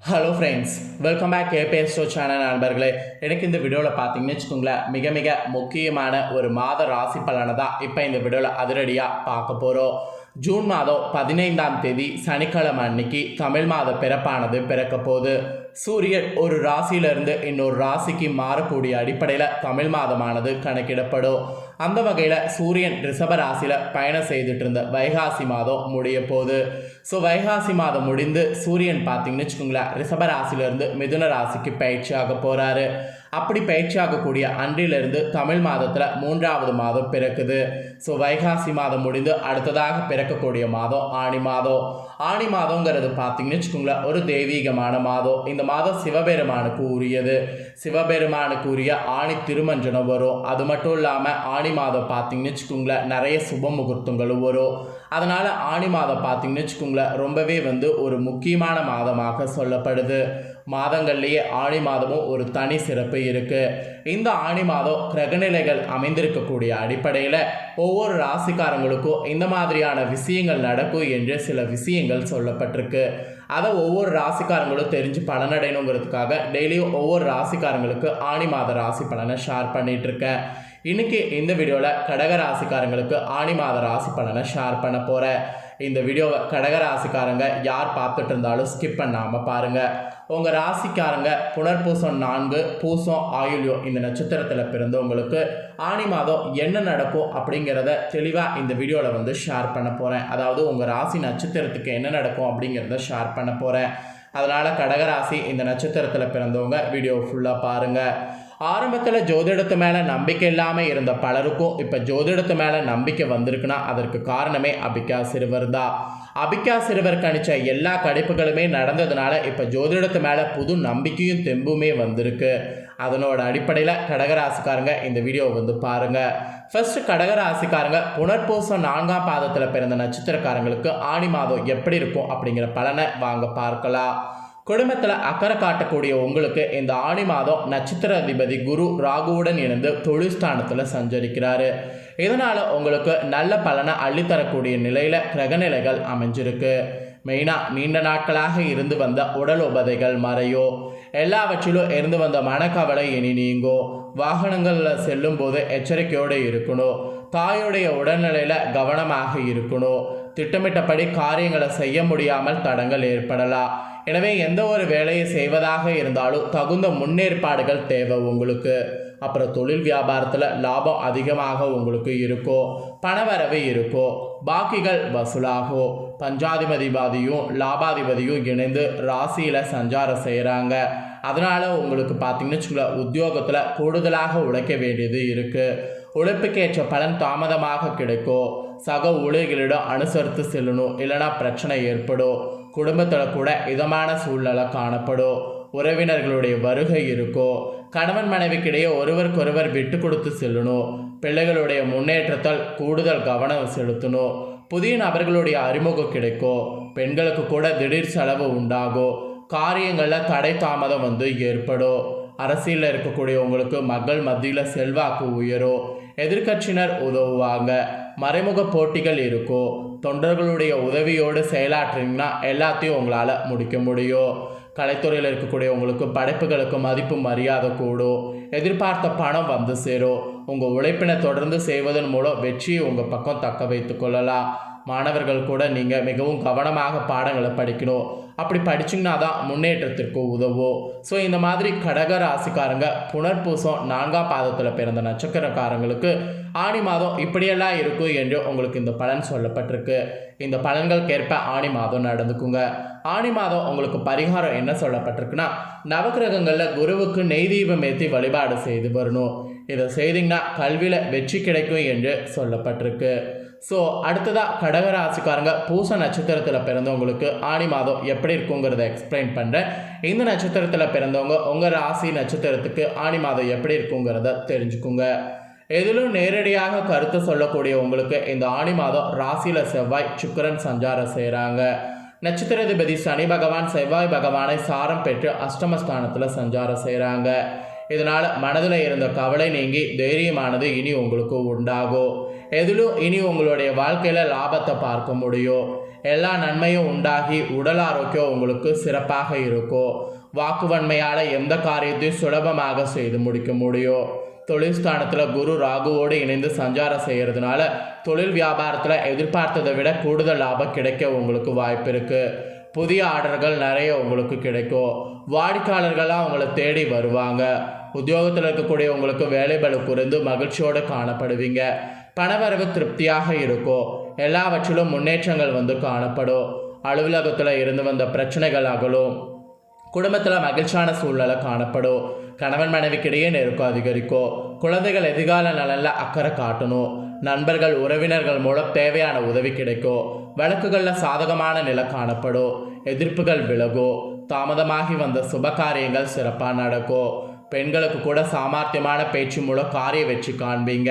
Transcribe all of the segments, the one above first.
Hello friends, welcome back KPS channel நண்பர்களே. எனக்கு இந்த வீடியோவில் பார்த்தீங்கன்னு வச்சுக்கோங்களேன், மிக மிக முக்கியமான ஒரு மாத ராசி பலனை தான் இப்போ இந்த வீடியோவில் அதிரடியாக பார்க்க போகிறோம். ஜூன் மாதம் 15ஆம் தேதி சனிக்கிழமை அன்னைக்கு தமிழ் மாத பிறப்பானது பிறக்க போகுது. சூரியன் ஒரு ராசியிலிருந்து இன்னொரு ராசிக்கு மாறக்கூடிய அடிப்படையில் தமிழ் மாதமானது கணக்கிடப்படும். அந்த வகையில் சூரியன் ரிஷப ராசியில் பயணம் செய்துட்டு இருந்த வைகாசி மாதம் முடிய போகுது. ஸோ வைகாசி மாதம் முடிந்து சூரியன் பார்த்தீங்கன்னு வச்சுக்கோங்களேன், ரிஷப ராசியிலிருந்து மிதுன ராசிக்கு பயிற்சியாக போகிறாரு. அப்படி பயிற்சியாகக்கூடிய அன்றிலிருந்து தமிழ் மாதத்தில் 3வது மாதம் பிறக்குது. ஸோ வைகாசி மாதம் முடிந்து அடுத்ததாக பிறக்கக்கூடிய மாதம் ஆணி மாதம். ஆணி மாதங்கிறது பார்த்தீங்கன்னு வச்சுக்கோங்களேன், ஒரு தெய்வீகமான மாதம். இந்த மாதம் சிவபெருமானுக்கு உரியது. சிவபெருமானுக்கு உரிய ஆணி திருமஞ்சனம் வரும். அது மட்டும் இல்லாமல் ஆணி மாதம் பார்த்தீங்கன்னு வச்சுக்கோங்களேன், நிறைய சுப முகூர்த்தங்களும் வரும். அதனால் ஆணி மாதம் பார்த்தீங்கன்னு வச்சுக்கோங்களேன், ரொம்பவே ஒரு முக்கியமான மாதமாக சொல்லப்படுது. மாதங்கள்லேயே ஆணி மாதமும் ஒரு தனி சிறப்பு இருக்குது. இந்த ஆணி மாதம் கிரகநிலைகள் அமைந்திருக்கக்கூடிய அடிப்படையில் ஒவ்வொரு ராசிக்காரங்களுக்கும் இந்த மாதிரியான விஷயங்கள் நடக்கும் என்று சில விஷயங்கள் சொல்லப்பட்டிருக்கு. அதை ஒவ்வொரு ராசிக்காரங்களும் தெரிஞ்சு பலனடையணுங்கிறதுக்காக டெய்லியும் ஒவ்வொரு ராசிக்காரங்களுக்கு ஆணி மாத ராசி பலனை ஷேர் பண்ணிகிட்ருக்கேன். இன்றைக்கி இந்த வீடியோவில் கடக ராசிக்காரங்களுக்கு ஆணி மாத ராசி பலனை ஷேர் பண்ண போகிறேன். இந்த வீடியோவை கடக ராசிக்காரங்க யார் பார்த்துட்டு இருந்தாலும் ஸ்கிப் பண்ணாமல் பாருங்கள். உங்கள் ராசிக்காரங்க புனர்பூசம் 4, பூசம், ஆயுள்யம் இந்த நட்சத்திரத்தில் பிறந்தவங்களுக்கு ஆணி மாதம் என்ன நடக்கும் அப்படிங்கிறத தெளிவாக இந்த வீடியோவில் ஷேர் பண்ண போகிறேன். அதாவது உங்கள் ராசி நட்சத்திரத்துக்கு என்ன நடக்கும் அப்படிங்கிறத ஷேர் பண்ண போகிறேன். அதனால் கடகராசி இந்த நட்சத்திரத்தில் பிறந்தவங்க வீடியோ ஃபுல்லாக பாருங்கள். ஆரம்பத்தில் ஜோதிடத்து மேலே நம்பிக்கை இல்லாமல் இருந்த பலருக்கும் இப்போ ஜோதிடத்து மேலே நம்பிக்கை வந்திருக்குன்னா அதற்கு காரணமே அபிகா சிறுவர் தான். அபிகா சிறுவர் கணிச்ச எல்லா கணிப்புகளுமே நடந்ததுனால இப்போ ஜோதிடத்து மேலே புது நம்பிக்கையும் தெம்புமே வந்திருக்கு. அதனோட அடிப்படையில் கடகராசிக்காரங்க இந்த வீடியோ பாருங்கள். ஃபர்ஸ்ட் கடகராசிக்காரங்க புனர்பூசம் 4ஆம் பாதத்தில் பிறந்த நட்சத்திரக்காரங்களுக்கு ஆணி மாதம் எப்படி இருக்கும் அப்படிங்கிற பலனை வாங்க பார்க்கலாம். குடும்பத்தில் அக்கறை காட்டக்கூடிய உங்களுக்கு இந்த ஆணி மாதம் நட்சத்திர அதிபதி குரு ராகுவுடன் இணைந்து தொழில் ஸ்தானத்தில் சஞ்சரிக்கிறாரு. இதனால் உங்களுக்கு நல்ல பலனை அள்ளித்தரக்கூடிய நிலையில் கிரகநிலைகள் அமைஞ்சிருக்கு. மெயினாக நீண்ட நாட்களாக இருந்து வந்த உடல் உபதைகள் மறையோ, எல்லாவற்றிலும் இருந்து வந்த மனக்கவலை இனி நீங்கோ, வாகனங்களில் செல்லும் போது எச்சரிக்கையோடு இருக்கணும், தாயுடைய உடல்நிலையில் கவனமாக இருக்கணும், திட்டமிட்டபடி காரியங்களை செய்ய முடியாமல் தடங்கள் ஏற்படலாம். எனவே எந்த ஒரு வேலையை செய்வதாக இருந்தாலும் தகுந்த முன்னேற்பாடுகள் தேவை உங்களுக்கு. அப்புறம் தொழில் வியாபாரத்தில் லாபம் அதிகமாக உங்களுக்கு இருக்கும், பணவரவு இருக்கும், பாக்கிகள் வசூலாகும். பஞ்சாதிபதிபாதியும் லாபாதிபதியும் இணைந்து ராசியில் சஞ்சாரம் செய்கிறாங்க. அதனால் உங்களுக்கு பார்த்தீங்கன்னு வச்சுக்கோங்களேன், உத்தியோகத்தில் கூடுதலாக உழைக்க வேண்டியது இருக்குது. உழைப்புக்கேற்ற பலன் தாமதமாக கிடைக்கும். சக ஊழியர்களிடம் அனுசரித்து செல்லணும், இல்லைனா பிரச்சனை ஏற்படும். குடும்பத்தில் கூட இதமான சூழ்நிலை காணப்படும். உறவினர்களுடைய வருகை இருக்கும். கணவன் மனைவிக்கிடையே ஒருவருக்கொருவர் விட்டு கொடுத்து செல்லணும். பிள்ளைகளுடைய முன்னேற்றத்தில் கூடுதல் கவனம் செலுத்தணும். புதிய நபர்களுடைய அறிமுகம் கிடைக்கும். பெண்களுக்கு கூட திடீர் செலவு உண்டாகும். காரியங்களில் தடை தாமதம் ஏற்படும். அரசியலில் இருக்கக்கூடிய உங்களுக்கு மக்கள் மத்தியில் செல்வாக்கு உயரும். எதிர்கட்சியினர் உதவுவாங்க. மறைமுக போட்டிகள் இருக்கும். தொண்டர்களுடைய உதவியோடு செயலாற்றிங்கன்னா எல்லாத்தையும் உங்களால் முடிக்க முடியும். கலைத்துறையில் இருக்கக்கூடிய உங்களுக்கு படைப்புகளுக்கு மதிப்பு மரியாதை கூடும். எதிர்பார்த்த பணம் சேரும். உங்கள் உழைப்பினை தொடர்ந்து செய்வதன் மூலம் வெற்றியை உங்கள் பக்கம் தக்க வைத்து கொள்ளலாம். மாணவர்கள் கூட நீங்கள் மிகவும் கவனமாக பாடங்களை படிக்கணும். அப்படி படிச்சிங்கன்னா தான் முன்னேற்றத்திற்கு உதவும். ஸோ இந்த மாதிரி கடக ராசிக்காரங்க புனர்பூசம் 4ஆம் பாதத்தில் பிறந்த நட்சத்திரக்காரங்களுக்கு ஆணி மாதம் இப்படியெல்லாம் இருக்கும் என்று உங்களுக்கு இந்த பலன் சொல்லப்பட்டிருக்கு. இந்த பலன்களுக்கேற்ப ஆணி மாதம் நடந்துக்குங்க. ஆணி மாதம் உங்களுக்கு பரிகாரம் என்ன சொல்லப்பட்டிருக்குன்னா, நவக்கிரகங்களில் குருவுக்கு நெய் தீபம் ஏற்றி வழிபாடு செய்து வரணும். இதை செய்திங்கன்னா கல்வியில் வெற்றி கிடைக்கும் என்று சொல்லப்பட்டிருக்கு. ஸோ அடுத்ததாக கடகராசிக்காரங்க பூச நட்சத்திரத்தில் பிறந்தவங்களுக்கு ஆணி மாதம் எப்படி இருக்குங்கிறத எக்ஸ்பிளைன் பண்ணுறேன். இந்த நட்சத்திரத்தில் பிறந்தவங்க உங்கள் ராசி நட்சத்திரத்துக்கு ஆணி மாதம் எப்படி இருக்குங்கிறத தெரிஞ்சுக்குங்க. எதிலும் நேரடியாக கருத்து சொல்லக்கூடிய உங்களுக்கு இந்த ஆணி மாதம் ராசியில் செவ்வாய் சுக்கிரன் சஞ்சாரம் செய்கிறாங்க. நட்சத்திராதிபதி சனி பகவான் செவ்வாய் பகவானை சாரம் பெற்று அஷ்டமஸ்தானத்தில் சஞ்சாரம் செய்கிறாங்க. இதனால் மனதில் இருந்த கவலை நீங்கி தைரியமானது இனி உங்களுக்கு உண்டாகும். எதிலும் இனி உங்களுடைய வாழ்க்கையில் லாபத்தை பார்க்க முடியும். எல்லா நன்மையும் உண்டாகி உடல் ஆரோக்கியம் உங்களுக்கு சிறப்பாக இருக்கும். வாக்குவன்மையால் எந்த காரியத்தையும் சுலபமாக செய்து முடிக்க முடியும். தொழில் ஸ்தானத்தில் குரு ராகுவோடு இணைந்து சஞ்சாரம் செய்கிறதுனால தொழில் வியாபாரத்தில் எதிர்பார்த்ததை விட கூடுதல் லாபம் கிடைக்க உங்களுக்கு வாய்ப்பு இருக்குது. புதிய ஆர்டர்கள் நிறைய உங்களுக்கு கிடைக்கும். வாடிக்கையாளர்களாக உங்களை தேடி வருவாங்க. உத்தியோகத்தில் இருக்கக்கூடிய உங்களுக்கு வேலைபளு குறைந்து மகிழ்ச்சியோடு காணப்படுவீங்க. பணவரவு திருப்தியாக இருக்கும். எல்லாவற்றிலும் முன்னேற்றங்கள் காணப்படும். அலுவலகத்தில் இருந்து வந்த பிரச்சனைகள் அகலும். குடும்பத்தில் மகிழ்ச்சியான சூழ்நிலை காணப்படும். கணவன் மனைவிக்கிடையே நெருக்கம் அதிகரிக்கும். குழந்தைகள் எதிர்கால நலனில் அக்கறை காட்டணும். நண்பர்கள் உறவினர்கள் மூலம் தேவையான உதவி கிடைக்கும். வழக்குகளில் சாதகமான நிலை காணப்படும். எதிர்ப்புகள் விலகும். தாமதமாகி வந்த சுப காரியங்கள் சிறப்பாக நடக்கும். பெண்களுக்கு கூட சாமர்த்தியமான பேச்சு மூலம் காரிய வெற்றி காண்பீங்க.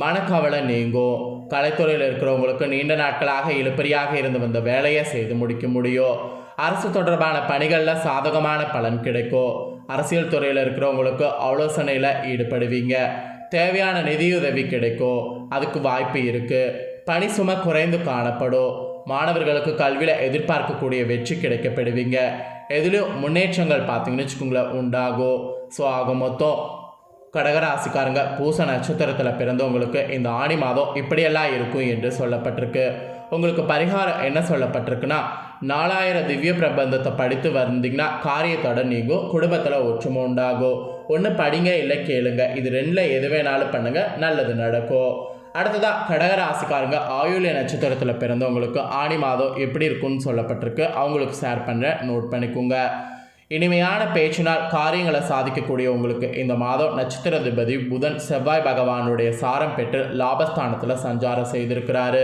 மனக்கவலை நீங்கும். கலைத்துறையில் இருக்கிறவங்களுக்கு நீண்ட நாட்களாக இழுபறியாக இருந்து வந்த வேலையை செய்து முடிக்க முடியும். அரசு தொடர்பான பணிகளில் சாதகமான பலன் கிடைக்கும். அரசியல் துறையில் இருக்கிறவங்களுக்கு ஆலோசனையில் ஈடுபடுவீங்க. தேவையான நிதியுதவி கிடைக்கும். அதுக்கு வாய்ப்பு இருக்குது. பணி சுமை குறைந்து காணப்படும். மாணவர்களுக்கு கல்வியில் எதிர்பார்க்கக்கூடிய வெற்றி கிடைக்கப்படுவீங்க. எதிலும் முன்னேற்றங்கள் பார்த்தீங்கன்னு வச்சுக்கோங்களேன் உண்டாகும். ஸோ ஆக மொத்தம் கடகராசிக்காரங்க பூச நட்சத்திரத்தில் பிறந்தவங்களுக்கு இந்த ஆணி மாதம் இப்படியெல்லாம் இருக்கும் என்று சொல்லப்பட்டிருக்கு. உங்களுக்கு பரிகாரம் என்ன சொல்லப்பட்டிருக்குன்னா 4000 திவ்ய பிரபந்தத்தை படித்து வந்தீங்கன்னா காரியத்தோட நீங்கும். குடும்பத்தில் ஒற்றுமை உண்டாகும். ஒன்று படிங்க இல்லை கேளுங்க. இது ரெண்டில் எது வேணாலும் பண்ணுங்க, நல்லது நடக்கும். அடுத்ததாக கடகராசிக்காரங்க ஆயுள்ய நட்சத்திரத்தில் பிறந்தவங்களுக்கு ஆணி மாதம் எப்படி இருக்குன்னு சொல்லப்பட்டிருக்கு. அவங்களுக்கு ஷேர் பண்ணுறேன், நோட் பண்ணிக்கோங்க. இனிமையான பேச்சினால் காரியங்களை சாதிக்கக்கூடிய உங்களுக்கு இந்த மாதம் நட்சத்திராதிபதி புதன் செவ்வாய் பகவானுடைய சாரம் பெற்று லாபஸ்தானத்தில் சஞ்சாரம் செய்திருக்கிறாரு.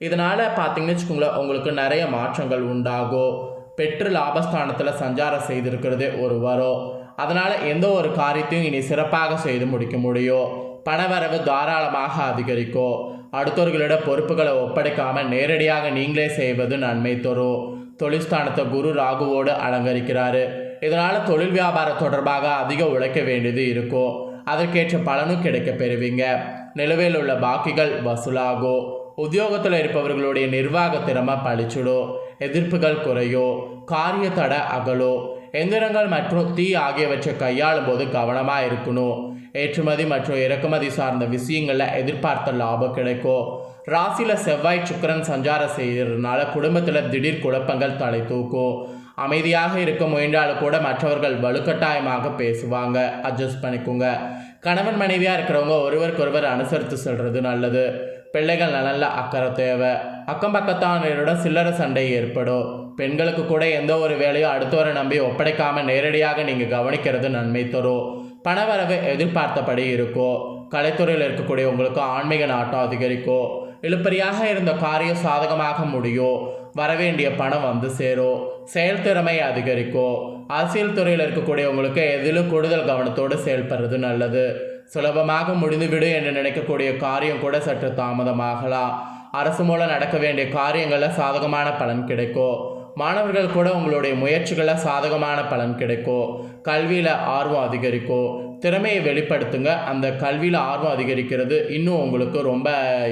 இதனால் பார்த்தீங்கன்னு வச்சுக்கோங்களேன் உங்களுக்கு நிறைய மாற்றங்கள் உண்டாகும். பெற்று லாபஸ்தானத்தில் சஞ்சாரம் செய்திருக்கிறதே ஒரு வரம். அதனால் எந்த ஒரு காரியத்தையும் இனி சிறப்பாக செய்து முடிக்க முடியும். பணவரவு தாராளமாக அதிகரிக்கும். அடுத்தவர்களிடம் பொறுப்புகளை ஒப்படைக்காமல் நேரடியாக நீங்களே செய்வது நன்மை தரும். தொழில்ஸ்தானத்தை குரு ராகுவோடு அலங்கரிக்கிறாரு. இதனால் தொழில் வியாபாரம் தொடர்பாக அதிக உழைக்க வேண்டியது இருக்கும். அதற்கேற்ற பலனும் கிடைக்க பெறுவீங்க. நிலுவையில் உள்ள பாக்கிகள் வசூலாகும். உத்தியோகத்தில் இருப்பவர்களுடைய நிர்வாக திறமை பழிச்சுடும். எதிர்ப்புகள் குறையும். காரிய தடை அகலும். எந்திரங்கள் மற்றும் தீ ஆகியவற்றை கையாளும் போது கவனமாக இருக்கணும். ஏற்றுமதி மற்றும் இறக்குமதி சார்ந்த விஷயங்களில் எதிர்பார்த்த லாபம் கிடைக்கும். ராசியில் செவ்வாய் சுக்கிரன் சஞ்சாரம் செய்கிறதுனால குடும்பத்தில் திடீர் குழப்பங்கள் தலை தூக்கும். அமைதியாக இருக்க முயன்றாலும் கூட மற்றவர்கள் வலுக்கட்டாயமாக பேசுவாங்க. அட்ஜஸ்ட் பண்ணிக்கோங்க. கணவன் மனைவியாக இருக்கிறவங்க ஒருவருக்கொருவர் அனுசரித்து செல்வது நல்லது. பிள்ளைகள் நலனில் அக்கறை தேவை. அக்கம் பக்கத்தானருடன் சில்லறை சண்டை ஏற்படும். பெண்களுக்கு கூட எந்த ஒரு வேலையும் அடுத்தவரை நம்பி ஒப்படைக்காமல் நேரடியாக நீங்கள் கவனிக்கிறது நன்மை தரும். பணவரவு எதிர்பார்த்தபடி இருக்கும். கலைத்துறையில் இருக்கக்கூடிய உங்களுக்கு ஆன்மீக நாட்டம் அதிகரிக்கும். இழுபறியாக இருந்த காரியம் சாதகமாக முடியும். வரவேண்டிய பணம் சேரும். செயல்திறமை அதிகரிக்கும். அரசியல் துறையில் இருக்கக்கூடியவங்களுக்கு எதிலும் கூடுதல் கவனத்தோடு செயல்படுறது நல்லது. சுலபமாக முடிந்துவிடும் என்று நினைக்கக்கூடிய காரியம் கூட சற்று தாமதமாகலாம். அரசு மூலம் நடக்க வேண்டிய காரியங்களில் சாதகமான பலன் கிடைக்கும். மாணவர்கள் கூட உங்களுடைய முயற்சிகளில் சாதகமான பலன் கிடைக்கும். கல்வியில் ஆர்வம் அதிகரிக்கும். திறமையை வெளிப்படுத்துங்க. அந்த கல்வியில் ஆர்வம் அதிகரிக்கிறது இன்னும் உங்களுக்கு ரொம்ப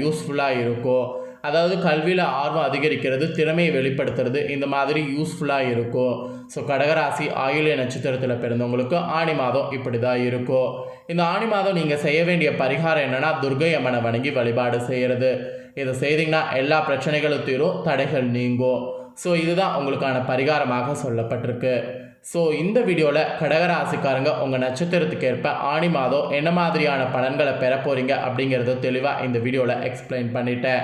யூஸ்ஃபுல்லாக இருக்கும். அதாவது கல்வியில் ஆர்வம் அதிகரிக்கிறது, திறமையை வெளிப்படுத்துறது, இந்த மாதிரி யூஸ்ஃபுல்லாக இருக்கும். ஸோ கடகராசி ஆயுள்ய நட்சத்திரத்தில் பிறந்தவங்களுக்கு ஆணி மாதம் இப்படி தான் இருக்கும். இந்த ஆணி மாதம் நீங்கள் செய்ய வேண்டிய பரிகாரம் என்னென்னா துர்க்கை அம்மனை வணங்கி வழிபாடு செய்கிறது. இதை செய்திங்கன்னா எல்லா பிரச்சனைகளும் தீரும், தடைகள் நீங்கும். ஸோ இதுதான் உங்களுக்கான பரிகாரமாக சொல்லப்பட்டிருக்கு. ஸோ இந்த வீடியோவில் கடகராசிக்காரங்க உங்கள் நட்சத்திரத்துக்கு ஏற்ப ஆணி மாதம் என்ன மாதிரியான பலன்களை பெற போகிறீங்க அப்படிங்கிறத தெளிவாக இந்த வீடியோவில் எக்ஸ்பிளைன் பண்ணிட்டேன்.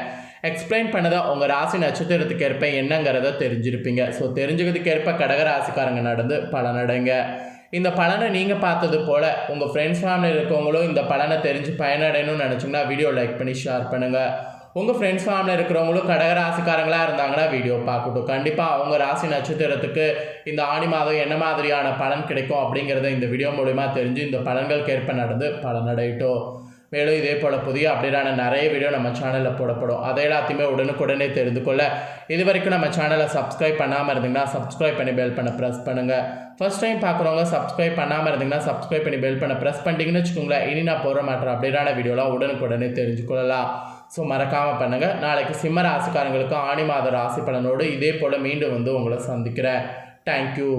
எக்ஸ்பிளைன் பண்ணதை உங்கள் ராசி நட்சத்திரத்துக்கு ஏற்ப என்னங்கிறத தெரிஞ்சிருப்பீங்க. ஸோ தெரிஞ்சுக்கிறதுக்கு ஏற்ப கடகராசிக்காரங்க நடந்து பலனடைங்க. இந்த பலனை நீங்கள் பார்த்தது போல் உங்கள் ஃப்ரெண்ட்ஸ் ஃபேமிலியில் இருக்கவங்களும் இந்த பலனை தெரிஞ்சு பயனடையணும்னு நினச்சிங்கன்னா வீடியோ லைக் பண்ணி ஷேர் பண்ணுங்கள். உங்கள் ஃப்ரெண்ட்ஸ் ஃபேமிலியில் இருக்கிறவங்களும் கடகராசிக்காரங்களாக இருந்தாங்கன்னா வீடியோ பார்க்கட்டும். கண்டிப்பாக அவங்க ராசி நட்சத்திரத்துக்கு இந்த ஆணி மாதம் என்ன மாதிரியான பலன் கிடைக்கும் அப்படிங்கிறத இந்த வீடியோ மூலிமா தெரிஞ்சு இந்த பலன்களுக்கு ஏற்ப நடந்து பலனடையட்டும். மேலும் இதே போல் புதிய அப்டேட்டான நிறைய வீடியோ நம்ம சேனலில் போடப்படும். அதை எல்லாத்தையுமே உடனுக்குடனே தெரிந்து கொள்ள இது வரைக்கும் நம்ம சேனலை சப்ஸ்கிரைப் பண்ணாமல் இருந்தீங்கன்னா சப்ஸ்கிரைப் பண்ணி பெல் பண்ண ப்ரெஸ் பண்ணுங்கள். ஃபர்ஸ்ட் டைம் பார்க்குறவங்க சப்ஸ்கிரைப் பண்ணாமல் இருந்தீங்கன்னா சப்ஸ்கிரைப் பண்ணி பெல் பண்ண ப்ரெஸ் பண்ணிட்டீங்கன்னு வச்சுக்கோங்களேன். இனி நான் போகிற மற்ற அப்டேட்டான வீடியோலாம் உடனுக்குடனே தெரிஞ்சுக்கொள்ளலாம். ஸோ மறக்காமல் பண்ணுங்கள். நாளைக்கு சிம்ம ராசிக்காரங்களுக்கு ஆணி மாத ராசி பலனோடு இதே போல் மீண்டும் வந்து உங்களை சந்திக்கிறேன். தேங்க்யூ.